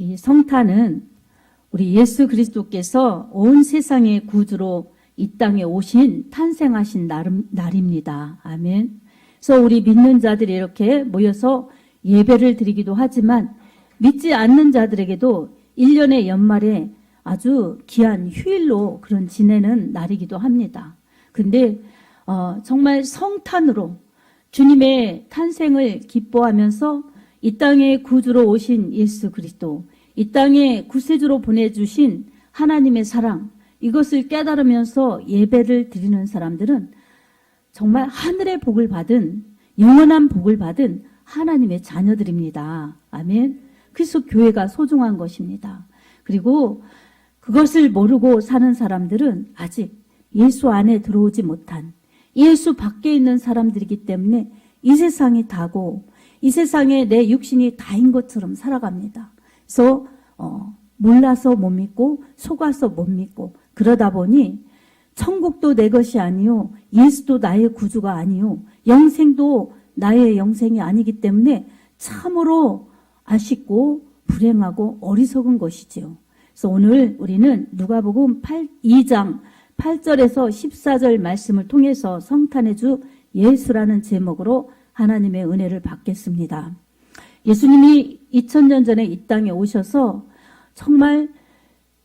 이 성탄은 우리 예수 그리스도께서 온 세상의 구주로 이 땅에 오신 탄생하신 날입니다. 아멘. 그래서 우리 믿는 자들이 이렇게 모여서 예배를 드리기도 하지만 믿지 않는 자들에게도 1년의 연말에 아주 귀한 휴일로 그런 지내는 날이기도 합니다. 근데 정말 성탄으로 주님의 탄생을 기뻐하면서 이 땅에 구주로 오신 예수 그리스도, 이 땅에 구세주로 보내주신 하나님의 사랑, 이것을 깨달으면서 예배를 드리는 사람들은 정말 하늘의 복을 받은, 영원한 복을 받은 하나님의 자녀들입니다. 아멘. 그래서 교회가 소중한 것입니다. 그리고 그것을 모르고 사는 사람들은 아직 예수 안에 들어오지 못한, 예수 밖에 있는 사람들이기 때문에 이 세상이 다고 이 세상에 내 육신이 다인 것처럼 살아갑니다. 그래서 몰라서 못 믿고 속아서 못 믿고 그러다 보니 천국도 내 것이 아니요, 예수도 나의 구주가 아니요, 영생도 나의 영생이 아니기 때문에 참으로 아쉽고 불행하고 어리석은 것이지요. 그래서 오늘 우리는 누가복음 2장 8절에서 14절 말씀을 통해서 성탄의 주 예수라는 제목으로 하나님의 은혜를 받겠습니다. 예수님이 2000년 전에 이 땅에 오셔서 정말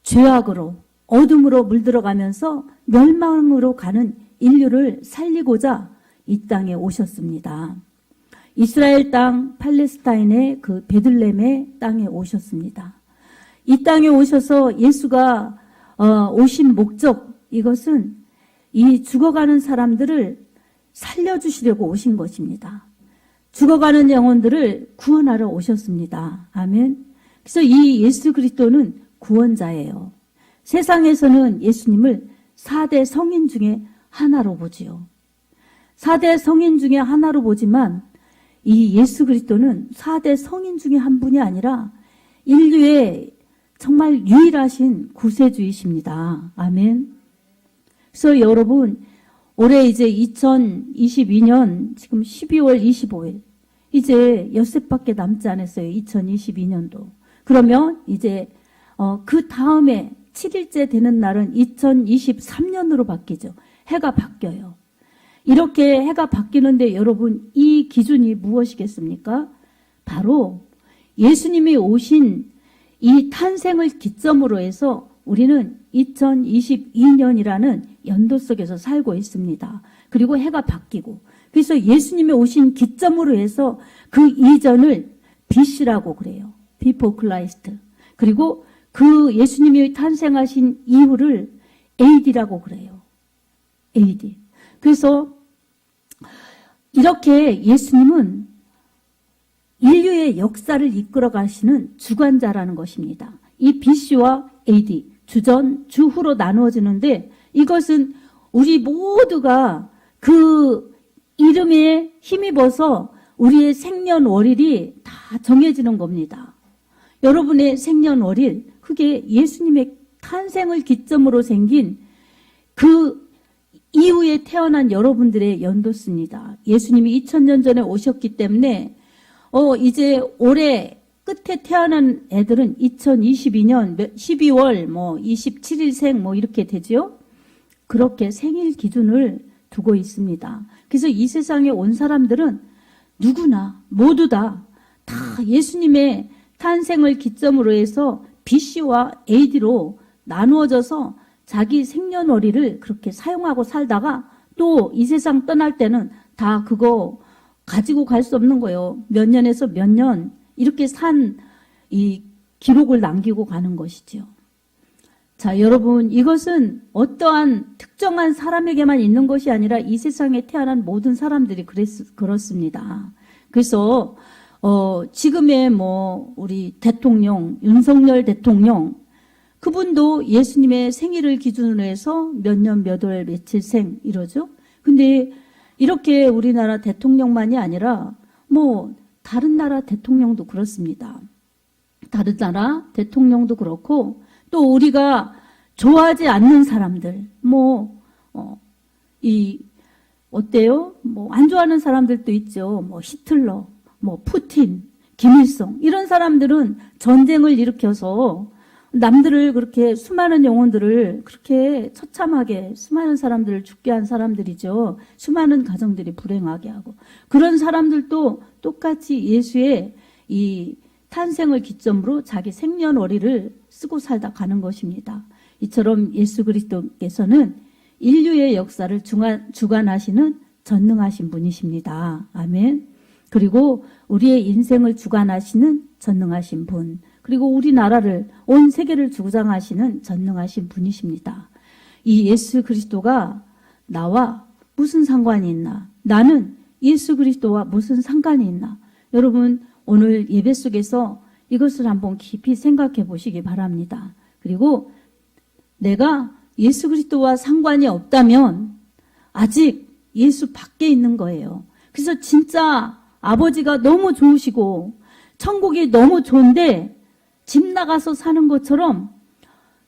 죄악으로 어둠으로 물들어가면서 멸망으로 가는 인류를 살리고자 이 땅에 오셨습니다. 이스라엘 땅 팔레스타인의 그 베들레헴의 땅에 오셨습니다. 이 땅에 오셔서 예수가 오신 목적, 이것은 이 죽어가는 사람들을 살려주시려고 오신 것입니다. 죽어가는 영혼들을 구원하러 오셨습니다. 아멘. 그래서 이 예수 그리스도는 구원자예요. 세상에서는 예수님을 4대 성인 중에 하나로 보지요. 4대 성인 중에 하나로 보지만 이 예수 그리스도는 4대 성인 중에 한 분이 아니라 인류의 정말 유일하신 구세주이십니다. 아멘. 그래서 여러분, 올해 이제 2022년 지금 12월 25일, 이제 엿새밖에 남지 않았어요. 2022년도. 그러면 이제 그 다음에 7일째 되는 날은 2023년으로 바뀌죠. 해가 바뀌어요. 이렇게 해가 바뀌는데 여러분, 이 기준이 무엇이겠습니까? 바로 예수님이 오신 이 탄생을 기점으로 해서 우리는 2022년이라는 연도 속에서 살고 있습니다. 그리고 해가 바뀌고, 그래서 예수님이 오신 기점으로 해서 그 이전을 BC라고 그래요. Before Christ. 그리고 그 예수님이 탄생하신 이후를 AD라고 그래요. AD. 그래서 이렇게 예수님은 인류의 역사를 이끌어 가시는 주관자라는 것입니다. 이 BC와 AD, 주전, 주후로 나누어지는데 이것은 우리 모두가 그 이름에 힘입어서 우리의 생년월일이 다 정해지는 겁니다. 여러분의 생년월일, 그게 예수님의 탄생을 기점으로 생긴 그 이후에 태어난 여러분들의 연도수입니다. 예수님이 2000년 전에 오셨기 때문에 이제 올해 끝에 태어난 애들은 2022년 12월 27일생 이렇게 되죠. 그렇게 생일 기준을 두고 있습니다. 그래서 이 세상에 온 사람들은 누구나 모두 다 예수님의 탄생을 기점으로 해서 BC와 AD로 나누어져서 자기 생년월일을 그렇게 사용하고 살다가 또 이 세상 떠날 때는 다 그거 가지고 갈 수 없는 거예요. 몇 년에서 몇 년 이렇게 산 이 기록을 남기고 가는 것이죠. 자, 여러분, 이것은 어떠한 특정한 사람에게만 있는 것이 아니라 이 세상에 태어난 모든 사람들이 그렇습니다. 그래서 지금의 우리 대통령 윤석열 대통령, 그분도 예수님의 생일을 기준으로 해서 몇 년 몇 월 며칠생 이러죠. 근데 이렇게 우리나라 대통령만이 아니라 다른 나라 대통령도 그렇습니다. 다른 나라 대통령도 그렇고 또 우리가 좋아하지 않는 사람들 어때요? 안 좋아하는 사람들도 있죠. 히틀러, 푸틴, 김일성 이런 사람들은 전쟁을 일으켜서 남들을 그렇게 수많은 영혼들을 그렇게 처참하게 수많은 사람들을 죽게 한 사람들이죠. 수많은 가정들이 불행하게 하고 그런 사람들도 똑같이 예수의 이 탄생을 기점으로 자기 생년월일을 쓰고 살다 가는 것입니다. 이처럼 예수 그리스도께서는 인류의 역사를 주관하시는 전능하신 분이십니다. 아멘. 그리고 우리의 인생을 주관하시는 전능하신 분, 그리고 우리나라를 온 세계를 주장하시는 전능하신 분이십니다. 이 예수 그리스도가 나와 무슨 상관이 있나? 나는 예수 그리스도와 무슨 상관이 있나? 여러분 오늘 예배 속에서 이것을 한번 깊이 생각해 보시기 바랍니다. 그리고 내가 예수 그리스도와 상관이 없다면 아직 예수 밖에 있는 거예요. 그래서 진짜 아버지가 너무 좋으시고 천국이 너무 좋은데 집 나가서 사는 것처럼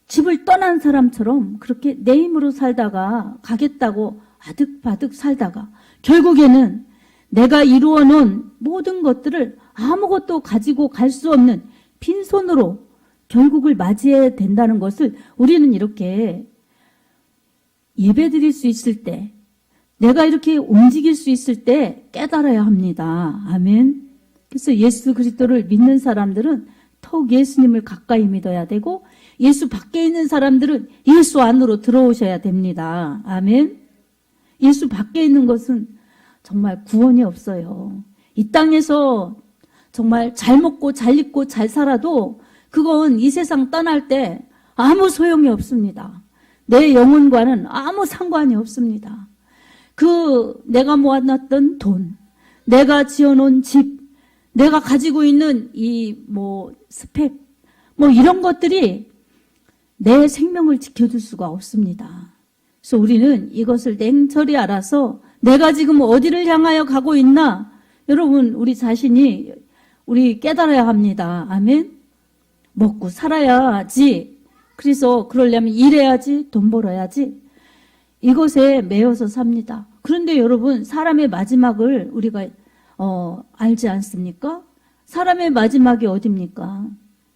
집을 떠난 사람처럼 그렇게 내 힘으로 살다가 가겠다고 아득바득 살다가 결국에는 내가 이루어 놓은 모든 것들을 아무것도 가지고 갈 수 없는 빈손으로 결국을 맞이해야 된다는 것을 우리는 이렇게 예배드릴 수 있을 때, 내가 이렇게 움직일 수 있을 때 깨달아야 합니다. 아멘. 그래서 예수 그리스도를 믿는 사람들은 더욱 예수님을 가까이 믿어야 되고 예수 밖에 있는 사람들은 예수 안으로 들어오셔야 됩니다. 아멘. 예수 밖에 있는 것은 정말 구원이 없어요. 이 땅에서 정말 잘 먹고 잘 입고 잘 살아도 그건 이 세상 떠날 때 아무 소용이 없습니다. 내 영혼과는 아무 상관이 없습니다. 내가 모아놨던 돈, 내가 지어놓은 집, 내가 가지고 있는 스펙, 이런 것들이 내 생명을 지켜줄 수가 없습니다. 그래서 우리는 이것을 냉철히 알아서 내가 지금 어디를 향하여 가고 있나? 여러분, 우리 자신이 우리 깨달아야 합니다. 아멘? 먹고 살아야지. 그래서 그러려면 일해야지, 돈 벌어야지. 이것에 매여서 삽니다. 그런데 여러분, 사람의 마지막을 우리가 알지 않습니까? 사람의 마지막이 어딥니까?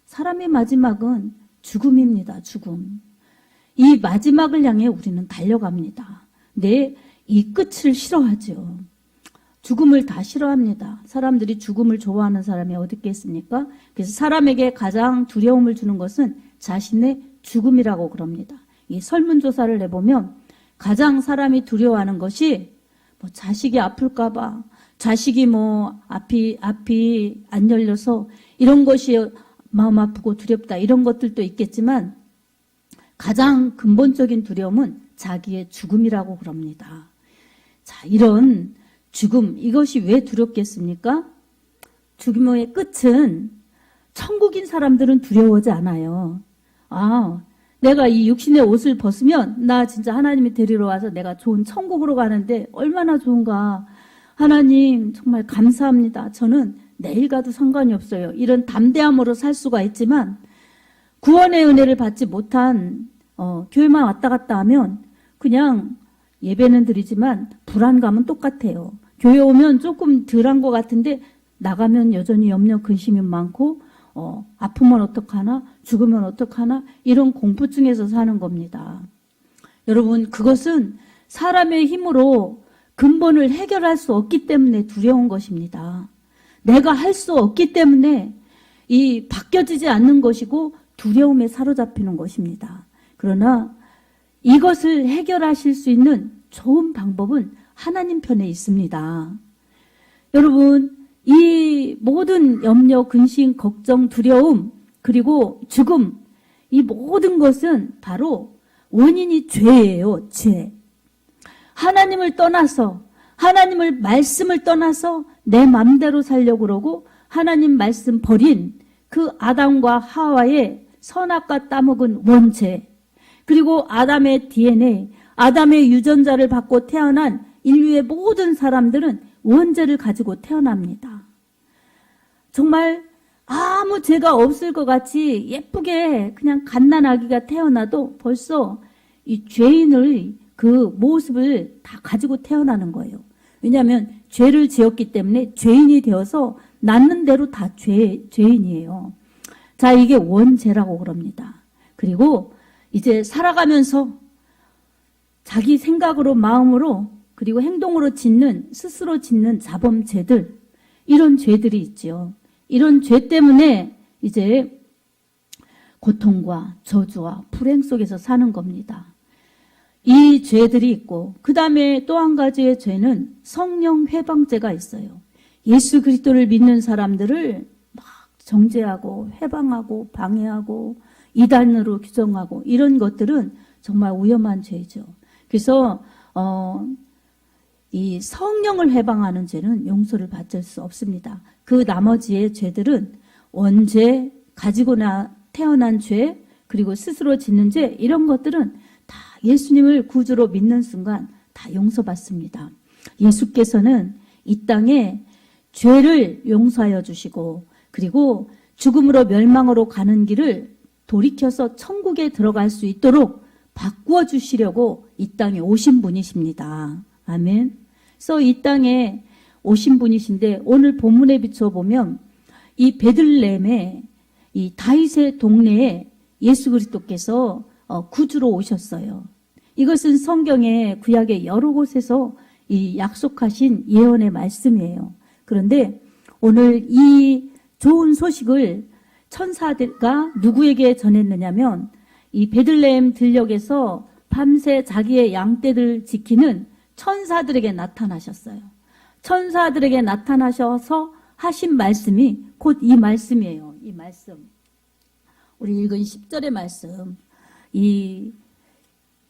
사람의 마지막은 죽음입니다. 죽음. 이 마지막을 향해 우리는 달려갑니다. 근데 이 끝을 싫어하죠. 죽음을 다 싫어합니다. 사람들이 죽음을 좋아하는 사람이 어디 있겠습니까? 그래서 사람에게 가장 두려움을 주는 것은 자신의 죽음이라고 그럽니다. 이 설문조사를 해보면 가장 사람이 두려워하는 것이 자식이 아플까봐, 자식이 앞이 안 열려서 이런 것이 마음 아프고 두렵다, 이런 것들도 있겠지만 가장 근본적인 두려움은 자기의 죽음이라고 그럽니다. 자, 이런 죽음, 이것이 왜 두렵겠습니까? 죽음의 끝은 천국인 사람들은 두려워하지 않아요. 내가 이 육신의 옷을 벗으면 나 진짜 하나님이 데리러 와서 내가 좋은 천국으로 가는데 얼마나 좋은가. 하나님 정말 감사합니다. 저는 내일 가도 상관이 없어요. 이런 담대함으로 살 수가 있지만 구원의 은혜를 받지 못한 교회만 왔다 갔다 하면 그냥 예배는 드리지만 불안감은 똑같아요. 교회 오면 조금 덜한 것 같은데 나가면 여전히 염려 근심이 많고 아프면 어떡하나, 죽으면 어떡하나, 이런 공포증에서 사는 겁니다. 여러분, 그것은 사람의 힘으로 근본을 해결할 수 없기 때문에 두려운 것입니다. 내가 할 수 없기 때문에 바뀌어지지 않는 것이고 두려움에 사로잡히는 것입니다. 그러나 이것을 해결하실 수 있는 좋은 방법은 하나님 편에 있습니다. 여러분, 이 모든 염려, 근심, 걱정, 두려움, 그리고 죽음, 이 모든 것은 바로 원인이 죄예요. 죄. 하나님을 떠나서, 하나님을 말씀을 떠나서 내 맘대로 살려고 그러고 하나님 말씀 버린 그 아담과 하와의 선악과 따먹은 원죄, 그리고 아담의 DNA, 아담의 유전자를 받고 태어난 인류의 모든 사람들은 원죄를 가지고 태어납니다. 정말 아무 죄가 없을 것 같이 예쁘게 그냥 갓난아기가 태어나도 벌써 이 죄인의 그 모습을 다 가지고 태어나는 거예요. 왜냐하면 죄를 지었기 때문에 죄인이 되어서 낳는 대로 다 죄인이에요. 자, 이게 원죄라고 그럽니다. 그리고 이제 살아가면서 자기 생각으로, 마음으로, 그리고 행동으로 스스로 짓는 자범죄들, 이런 죄들이 있죠. 이런 죄 때문에 이제 고통과 저주와 불행 속에서 사는 겁니다. 이 죄들이 있고, 그 다음에 또 한 가지의 죄는 성령 회방죄가 있어요. 예수 그리스도를 믿는 사람들을 막 정죄하고 회방하고 방해하고 이단으로 규정하고, 이런 것들은 정말 위험한 죄죠. 그래서 이 성령을 회방하는 죄는 용서를 받을 수 없습니다. 그 나머지의 죄들은 원죄, 가지고 태어난 죄, 그리고 스스로 짓는 죄, 이런 것들은 다 예수님을 구주로 믿는 순간 다 용서받습니다. 예수께서는 이 땅에 죄를 용서하여 주시고, 그리고 죽음으로 멸망으로 가는 길을 돌이켜서 천국에 들어갈 수 있도록 바꾸어 주시려고 이 땅에 오신 분이십니다. 아멘. 그래서 이 땅에 오신 분이신데, 오늘 본문에 비춰보면 이 베들레헴의 이 다윗의 동네에 예수 그리스도께서 구주로 오셨어요. 이것은 성경의 구약의 여러 곳에서 이 약속하신 예언의 말씀이에요. 그런데 오늘 이 좋은 소식을 천사가 누구에게 전했느냐면, 이 베들레헴 들녘에서 밤새 자기의 양떼를 지키는 천사들에게 나타나셨어요. 천사들에게 나타나셔서 하신 말씀이 곧 이 말씀이에요. 이 말씀. 우리 읽은 10절의 말씀.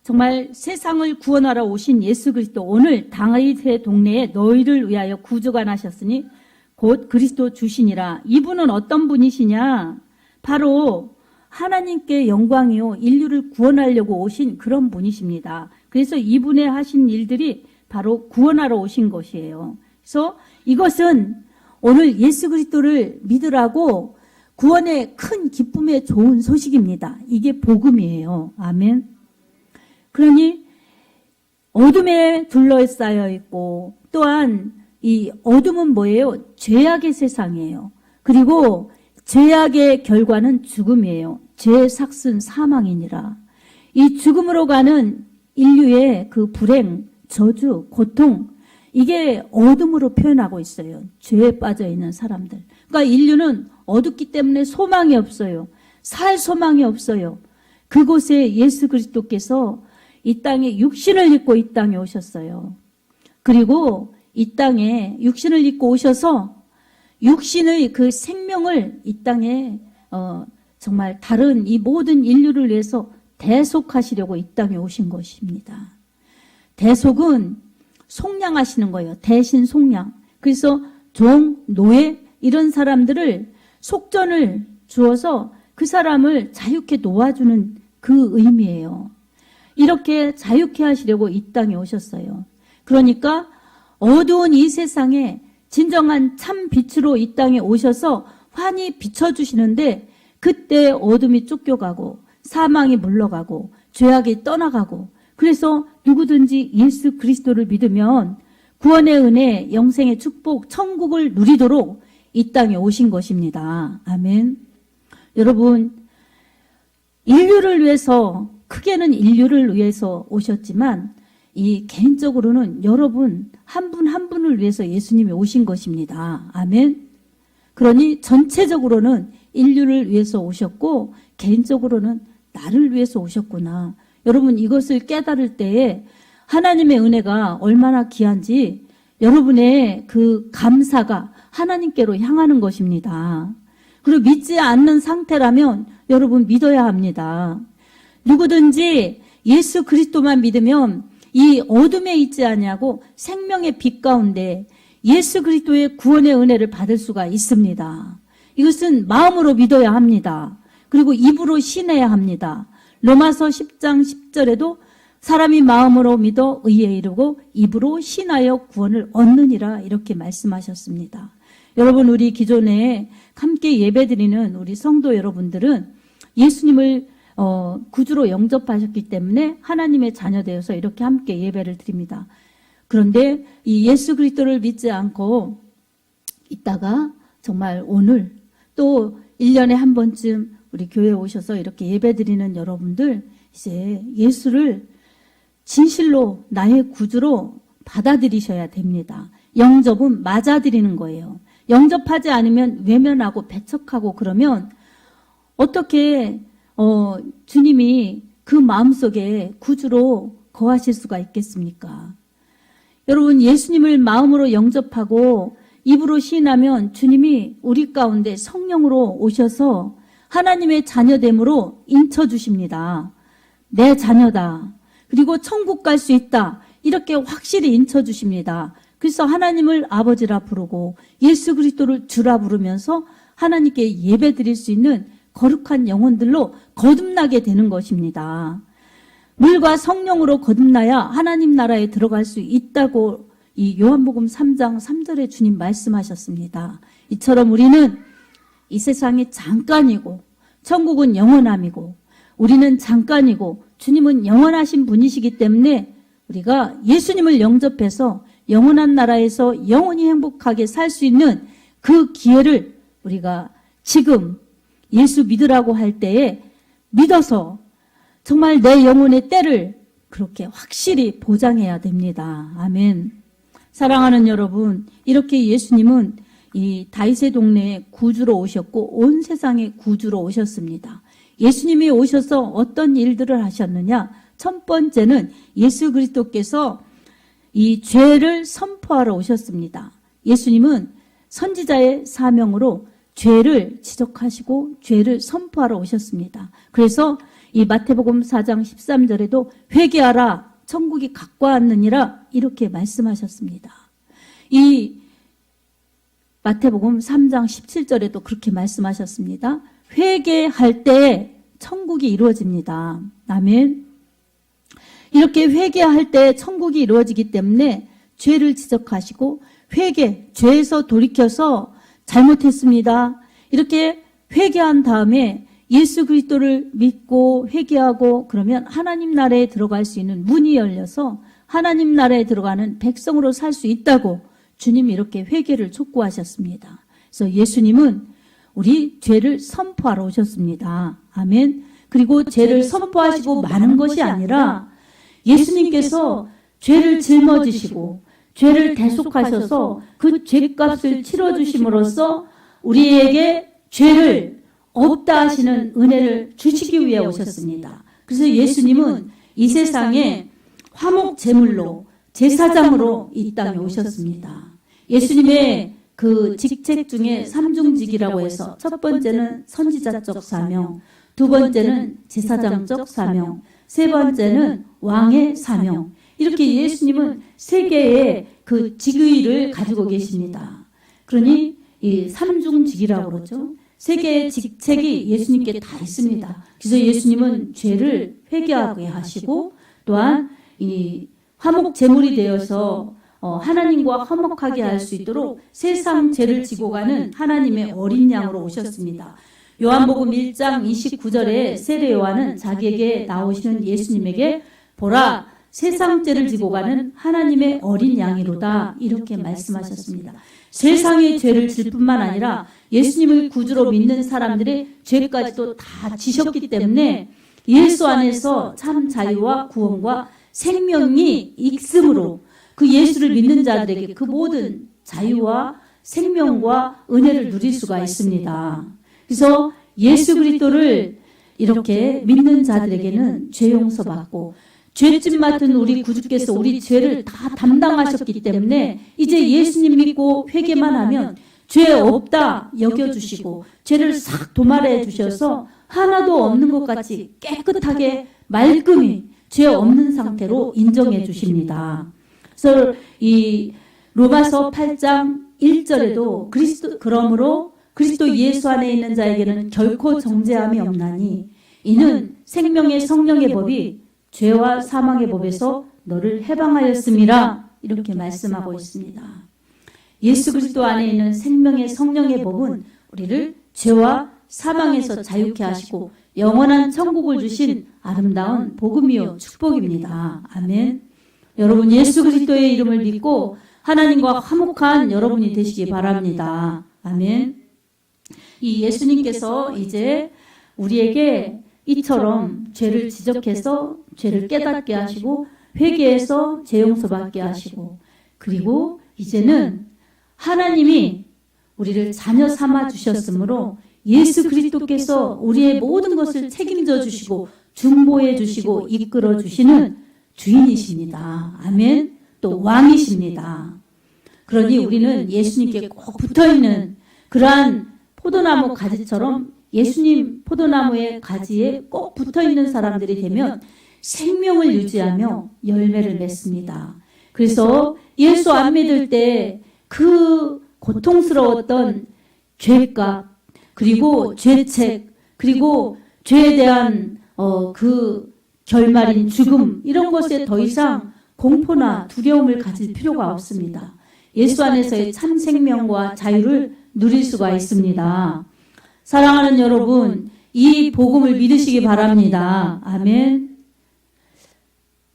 정말 세상을 구원하러 오신 예수 그리스도, 오늘 다윗의 동네에 너희를 위하여 구주가 나셨으니 곧 그리스도 주시니라. 이분은 어떤 분이시냐? 바로 하나님께 영광이요, 인류를 구원하려고 오신 그런 분이십니다. 그래서 이분의 하신 일들이 바로 구원하러 오신 것이에요. 그래서 이것은 오늘 예수 그리스도를 믿으라고 구원의 큰 기쁨의 좋은 소식입니다. 이게 복음이에요. 아멘. 그러니 어둠에 둘러싸여 있고, 또한 이 어둠은 뭐예요? 죄악의 세상이에요. 그리고 죄악의 결과는 죽음이에요. 죄의 삭은 사망이니라. 이 죽음으로 가는 인류의 그 불행, 저주, 고통, 이게 어둠으로 표현하고 있어요. 죄에 빠져 있는 사람들. 그러니까 인류는 어둡기 때문에 소망이 없어요. 살 소망이 없어요. 그곳에 예수 그리스도께서 이 땅에 육신을 입고 이 땅에 오셨어요. 그리고 이 땅에 육신을 입고 오셔서 육신의 그 생명을 이 땅에 정말 다른 이 모든 인류를 위해서 대속하시려고 이 땅에 오신 것입니다. 대속은 속량하시는 거예요. 대신 속량. 그래서 종, 노예 이런 사람들을 속전을 주어서 그 사람을 자유케 놓아주는 그 의미예요. 이렇게 자유케 하시려고 이 땅에 오셨어요. 그러니까 어두운 이 세상에 진정한 참 빛으로 이 땅에 오셔서 환히 비춰주시는데, 그때 어둠이 쫓겨가고 사망이 물러가고 죄악이 떠나가고, 그래서 누구든지 예수 그리스도를 믿으면 구원의 은혜, 영생의 축복, 천국을 누리도록 이 땅에 오신 것입니다. 아멘. 여러분, 인류를 위해서, 크게는 인류를 위해서 오셨지만 이 개인적으로는 여러분 한 분 한 분을 위해서 예수님이 오신 것입니다. 아멘. 그러니 전체적으로는 인류를 위해서 오셨고 개인적으로는 나를 위해서 오셨구나. 여러분, 이것을 깨달을 때에 하나님의 은혜가 얼마나 귀한지 여러분의 그 감사가 하나님께로 향하는 것입니다. 그리고 믿지 않는 상태라면 여러분 믿어야 합니다. 누구든지 예수 그리스도만 믿으면 이 어둠에 있지 아니하고 생명의 빛 가운데 예수 그리스도의 구원의 은혜를 받을 수가 있습니다. 이것은 마음으로 믿어야 합니다. 그리고 입으로 신해야 합니다. 로마서 10장 10절에도 사람이 마음으로 믿어 의에 이르고 입으로 신하여 구원을 얻느니라, 이렇게 말씀하셨습니다. 여러분, 우리 기존에 함께 예배드리는 우리 성도 여러분들은 예수님을 구주로 영접하셨기 때문에 하나님의 자녀 되어서 이렇게 함께 예배를 드립니다. 그런데 이 예수 그리스도를 믿지 않고 있다가 정말 오늘 또 1년에 한 번쯤 우리 교회에 오셔서 이렇게 예배드리는 여러분들, 이제 예수를 진실로 나의 구주로 받아들이셔야 됩니다. 영접은 맞아들이는 거예요. 영접하지 않으면 외면하고 배척하고 그러면 어떻게 주님이 그 마음속에 구주로 거하실 수가 있겠습니까? 여러분, 예수님을 마음으로 영접하고 입으로 시인하면 주님이 우리 가운데 성령으로 오셔서 하나님의 자녀됨으로 인쳐주십니다. 내 자녀다. 그리고 천국 갈 수 있다. 이렇게 확실히 인쳐주십니다. 그래서 하나님을 아버지라 부르고 예수 그리스도를 주라 부르면서 하나님께 예배드릴 수 있는 거룩한 영혼들로 거듭나게 되는 것입니다. 물과 성령으로 거듭나야 하나님 나라에 들어갈 수 있다고 이 요한복음 3장 3절에 주님 말씀하셨습니다. 이처럼 우리는 이 세상이 잠깐이고 천국은 영원함이고 우리는 잠깐이고 주님은 영원하신 분이시기 때문에 우리가 예수님을 영접해서 영원한 나라에서 영원히 행복하게 살 수 있는 그 기회를 우리가 지금 예수 믿으라고 할 때에 믿어서 정말 내 영혼의 때를 그렇게 확실히 보장해야 됩니다. 아멘. 사랑하는 여러분, 이렇게 예수님은 이 다윗의 동네에 구주로 오셨고 온 세상에 구주로 오셨습니다. 예수님이 오셔서 어떤 일들을 하셨느냐? 첫 번째는 예수 그리스도께서 이 죄를 선포하러 오셨습니다. 예수님은 선지자의 사명으로 죄를 지적하시고 죄를 선포하러 오셨습니다. 그래서 이 마태복음 4장 13절에도 회개하라 천국이 가까웠느니라 이렇게 말씀하셨습니다. 이 마태복음 3장 17절에도 그렇게 말씀하셨습니다. 회개할 때 천국이 이루어집니다. 아멘. 이렇게 회개할 때 천국이 이루어지기 때문에 죄를 지적하시고 죄에서 돌이켜서 잘못했습니다. 이렇게 회개한 다음에 예수 그리스도를 믿고 회개하고 그러면 하나님 나라에 들어갈 수 있는 문이 열려서 하나님 나라에 들어가는 백성으로 살 수 있다고 주님이 이렇게 회개를 촉구하셨습니다. 그래서 예수님은 우리 죄를 선포하러 오셨습니다. 아멘. 그리고 죄를 선포하시고 마는 것이 아니라 예수님께서 죄를 짊어지시고 죄를 대속하셔서 그 죄값을 치러주심으로써 우리에게 죄를 없다 하시는 은혜를 주시기 위해 오셨습니다. 그래서 예수님은 이 세상에 화목 제물로 제사장으로 이 땅에 오셨습니다. 예수님의 그 직책 중에 삼중직이라고 해서 첫 번째는 선지자적 사명, 두 번째는 제사장적 사명, 세 번째는 왕의 사명. 이렇게 예수님은 세 개의 그 직위를 가지고 계십니다. 그러니 이 삼중직이라고 그러죠. 세 개의 직책이 예수님께 다 있습니다. 그래서 예수님은 죄를 회개하게 하시고 또한 이 화목 제물이 되어서 하나님과 화목하게 할 수 있도록 세상 죄를 지고 가는 하나님의 어린 양으로 오셨습니다. 요한복음 1장 29절에 세례 요한은 자기에게 나오시는 예수님에게 보라 세상 죄를 지고 가는 하나님의 어린 양이로다 이렇게 말씀하셨습니다. 세상의 죄를 질 뿐만 아니라 예수님을 구주로 믿는 사람들의 죄까지도 다 지셨기 때문에 예수 안에서 참 자유와 구원과 생명이 있음으로 그 예수를 믿는 자들에게 그 모든 자유와 생명과 은혜를 누릴 수가 있습니다. 그래서 예수 그리스도를 이렇게 믿는 자들에게는 죄 용서받고 죄짐 맡은 우리 구주께서 우리 죄를 다 담당하셨기 때문에 이제 예수님 믿고 회개만 하면 죄 없다 여겨주시고 죄를 싹 도말해 주셔서 하나도 없는 것 같이 깨끗하게 말끔히 죄 없는 상태로 인정해 주십니다. 그래서 이 로마서 8장 1절에도 그러므로 그리스도 예수 안에 있는 자에게는 결코 정죄함이 없나니 이는 생명의 성령의 법이 죄와 사망의 법에서 너를 해방하였음이라 이렇게 말씀하고 있습니다. 예수 그리스도 안에 있는 생명의 성령의 법은 우리를 죄와 사망에서 자유케 하시고 영원한 천국을 주신 아름다운 복음이요 축복입니다. 아멘. 여러분 예수 그리스도의 이름을 믿고 하나님과 화목한 여러분이 되시기 바랍니다. 아멘. 이 예수님께서 이제 우리에게 이처럼 죄를 지적해서 죄를 깨닫게 하시고 회개해서 죄 용서받게 하시고 그리고 이제는 하나님이 우리를 자녀 삼아 주셨으므로 예수 그리스도께서 우리의 모든 것을 책임져 주시고 중보해 주시고 이끌어 주시는 주인이십니다. 아멘. 또 왕이십니다. 그러니 우리는 예수님께 꼭 붙어있는 그러한 포도나무 가지처럼 예수님 포도나무의 가지에 꼭 붙어있는 사람들이 되면 생명을 유지하며 열매를 맺습니다. 그래서 예수 안 믿을 때 그 고통스러웠던 죄값 그리고 죄책 그리고 죄에 대한 그 결말인 죽음 이런 것에 더 이상 공포나 두려움을 가질 필요가 없습니다. 예수 안에서의 참 생명과 자유를 누릴 수가 있습니다. 사랑하는 여러분, 이 복음을 믿으시기 바랍니다. 아멘.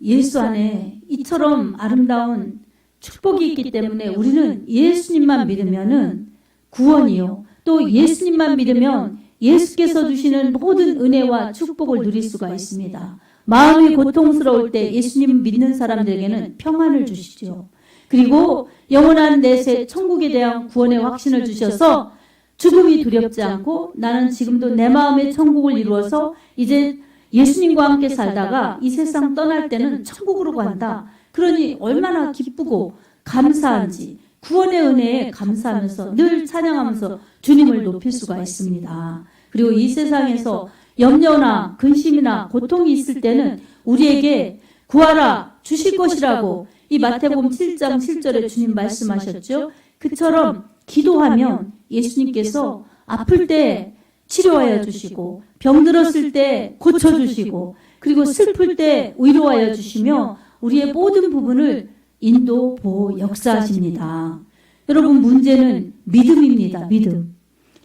예수 안에 이처럼 아름다운 축복이 있기 때문에 우리는 예수님만 믿으면은 구원이요. 또 예수님만 믿으면 예수께서 주시는 모든 은혜와 축복을 누릴 수가 있습니다. 마음이 고통스러울 때 예수님 믿는 사람들에게는 평안을 주시죠. 그리고 영원한 내세 천국에 대한 구원의 확신을 주셔서 죽음이 두렵지 않고 나는 지금도 내 마음의 천국을 이루어서 이제 예수님과 함께 살다가 이 세상 떠날 때는 천국으로 간다. 그러니 얼마나 기쁘고 감사한지 구원의 은혜에 감사하면서 늘 찬양하면서 주님을 높일 수가 있습니다. 그리고 이 세상에서 염려나 근심이나 고통이 있을 때는 우리에게 구하라 주실 것이라고 이 마태복음 7장 7절에 주님 말씀하셨죠. 그처럼 기도하면 예수님께서 아플 때 치료하여 주시고 병들었을 때 고쳐주시고 그리고 슬플 때 위로하여 주시며 우리의 모든 부분을 인도, 보호, 역사하십니다. 여러분 문제는 믿음입니다. 믿음.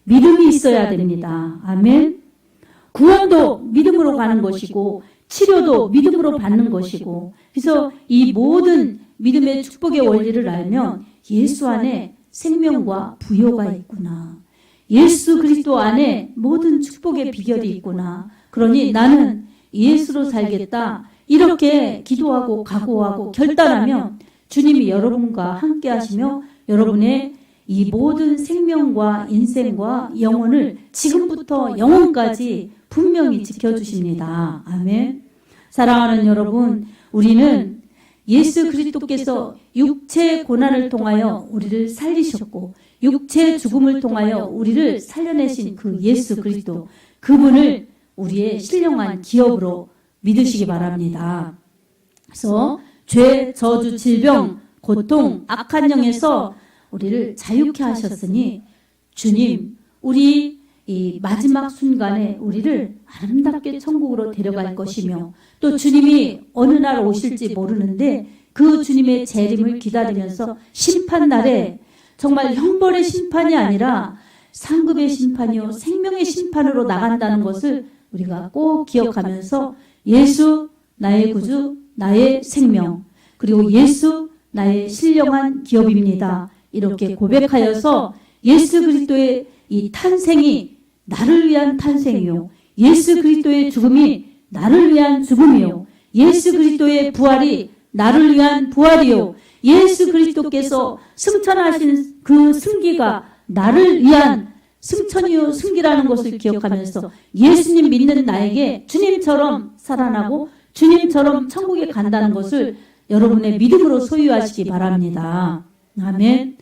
믿음이 있어야 됩니다. 아멘. 구원도 믿음으로 가는 것이고 치료도 믿음으로 받는 것이고 그래서 이 모든 믿음의 축복의 원리를 알면 예수 안에 생명과 부요가 있구나. 예수 그리스도 안에 모든 축복의 비결이 있구나. 그러니 나는 예수로 살겠다. 이렇게 기도하고 각오하고 결단하면 주님이 여러분과 함께 하시며 여러분의 이 모든 생명과 인생과 영혼을 지금부터 영혼까지 분명히 지켜주십니다. 아멘. 사랑하는 여러분, 우리는 예수 그리스도께서 육체의 고난을 통하여 우리를 살리셨고 육체의 죽음을 통하여 우리를 살려내신 그 예수 그리스도 그분을 우리의 신령한 기업으로 믿으시기 바랍니다. 그래서 죄, 저주, 질병, 고통, 악한 영에서 우리를 자유케 하셨으니 주님 우리 이 마지막 순간에 우리를 아름답게 천국으로 데려갈 것이며 또 주님이 어느 날 오실지 모르는데 그 주님의 재림을 기다리면서 심판날에 정말 형벌의 심판이 아니라 상급의 심판이요 생명의 심판으로 나간다는 것을 우리가 꼭 기억하면서 예수 나의 구주 나의 생명 그리고 예수 나의 신령한 기업입니다. 이렇게 고백하여서 예수 그리스도의 이 탄생이 나를 위한 탄생이요 예수 그리스도의 죽음이 나를 위한 죽음이요 예수 그리스도의 부활이 나를 위한 부활이요 예수 그리스도께서 승천하신 그 승기가 나를 위한 승천이요 승기라는 것을 기억하면서 예수님 믿는 나에게 주님처럼 살아나고 주님처럼 천국에 간다는 것을 여러분의 믿음으로 소유하시기 바랍니다. 아멘.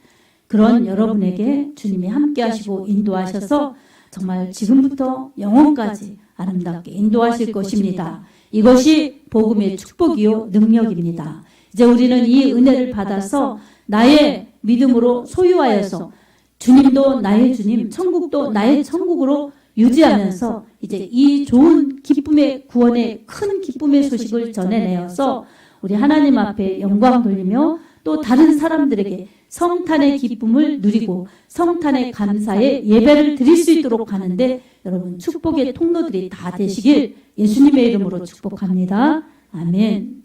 그런 여러분에게 주님이 함께 하시고 인도하셔서 정말 지금부터 영원까지 아름답게 인도하실 것입니다. 이것이 복음의 축복이요 능력입니다. 이제 우리는 이 은혜를 받아서 나의 믿음으로 소유하여서 주님도 나의 주님, 천국도 나의 천국으로 유지하면서 이제 이 좋은 기쁨의 구원의 큰 기쁨의 소식을 전해내어서 우리 하나님 앞에 영광 돌리며 또 다른 사람들에게 성탄의 기쁨을 누리고 성탄의 감사의 예배를 드릴 수 있도록 하는데 여러분 축복의 통로들이 다 되시길 예수님의 이름으로 축복합니다. 아멘.